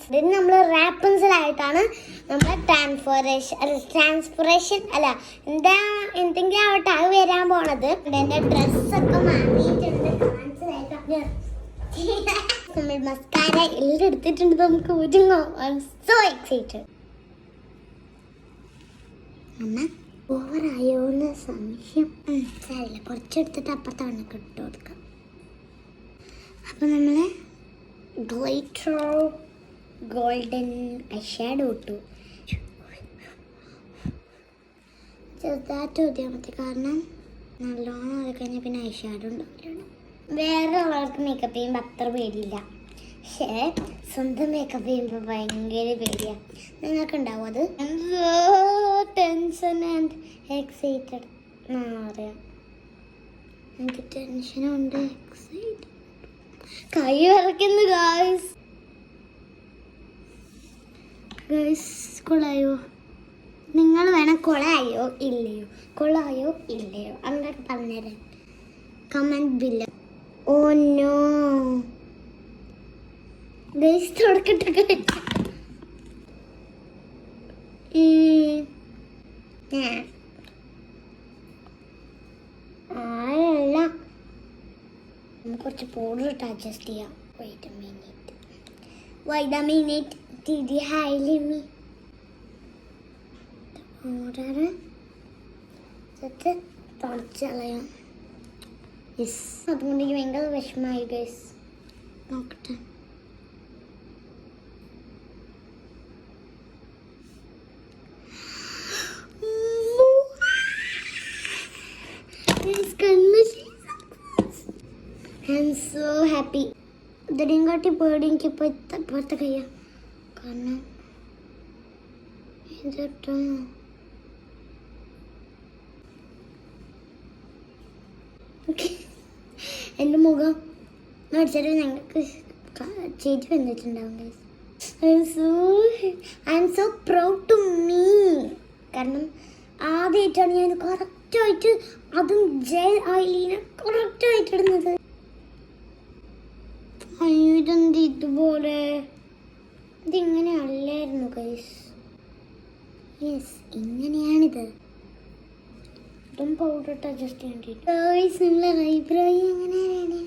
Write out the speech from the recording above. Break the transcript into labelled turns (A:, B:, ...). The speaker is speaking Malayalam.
A: ഇതിന് നമ്മൾ റാപ്പൻസിലായിട്ടാണ് നമ്മൾ ട്രാൻസ്ഫറേഷൻ അല്ല എന്തെങ്കിലും ആവട്ടെ അത് വരാൻ പോണത്. എൻ്റെ ഡ്രസ്സൊക്കെ മാറിയിട്ടുണ്ട്. നമ്മൾ മസ്കാര എല്ലാം എടുത്തിട്ടുണ്ട്. നമുക്ക് ഒരുങ്ങോ. I M so excited. അമ്മ ഓവറായോ എന്ന് സംശയം. സാരില്ല, കുറച്ചെടുത്തിട്ട് അപ്പുറത്തെ കണ്ണൊക്കെ ഇട്ട് കൊടുക്കാം. അപ്പം നമ്മൾ ഗ്ലിറ്റർ ഗോൾഡൻ ഐഷാഡോ ഇട്ടു. ചെറുതായിട്ട് ഊതിയാൽ മതി, കാരണം നല്ലോണം ഊതി കഴിഞ്ഞാൽ പിന്നെ ഐഷാഡോ ഉണ്ടാവില്ല. വേറെ ഉള്ളവർക്ക് മേക്കപ്പ് ചെയ്യുമ്പോൾ അത്ര പേടിയില്ല, പക്ഷേ സ്വന്തം മേക്കപ്പ് ചെയ്യുമ്പോൾ ഭയങ്കര പേടിയാണ്. നിങ്ങൾക്കുണ്ടാവും അത്. ടെൻഷൻ ആൻഡ് എക്സൈറ്റഡ് അറിയാം. എനിക്ക് ടെൻഷനുണ്ട്, എക്സൈറ്റഡ്, കൈ വിറയ്ക്കുന്നു. ഗായ്സ് കൊള്ളായോ? നിങ്ങൾ വേണം കൊളായോ ഇല്ലയോ അങ്ങോട്ട് പറഞ്ഞുതരാൻ comment below. Oh no guys, തുടക്കട്ടൊക്കെ അല്ല, കുറച്ച് പൗഡർ ഇട്ട് അഡ്ജസ്റ്റ് ചെയ്യാം. വെയിറ്റ് എ മിനിറ്റ് ദീദി ഹൈലിമി പൗഡർ തുടച്ചളയാം. യെസ്, അതുകൊണ്ട് എനിക്ക് ഭയങ്കര വിഷമമായി ഗൈസ്. നോക്കട്ടെ. I'm so happy. ഇതിനെയും കാട്ടി പേടി എനിക്കിപ്പോൾ ഇപ്പോഴത്തെ കയ്യ, കാരണം ഇതിട്ടോ എൻ്റെ മുഖം മേടിച്ചിട്ട് ഞങ്ങൾക്ക് ചേച്ചി വന്നിട്ടുണ്ടാവും guys. I M so proud to me. കാരണം ആദ്യമായിട്ടാണ് ഞാൻ കറക്റ്റായിട്ട്, അതും ജെൽ ഐലൈനർ കറക്റ്റായിട്ട് ഇടുന്നത്. അയ്യോ, ഇതെന്ത് ഇതുപോലെ, ഇതിങ്ങനെ അല്ലായിരുന്നു ഗൈസ്. യെസ്, ഇങ്ങനെയാണിത്. ഇതും പൗഡർ ഇട്ട് അഡ്ജസ്റ്റ് ചെയ്യേണ്ടി. ഗൈസ്, നിങ്ങളെ ഐബ്രോ എങ്ങനെയാണ്?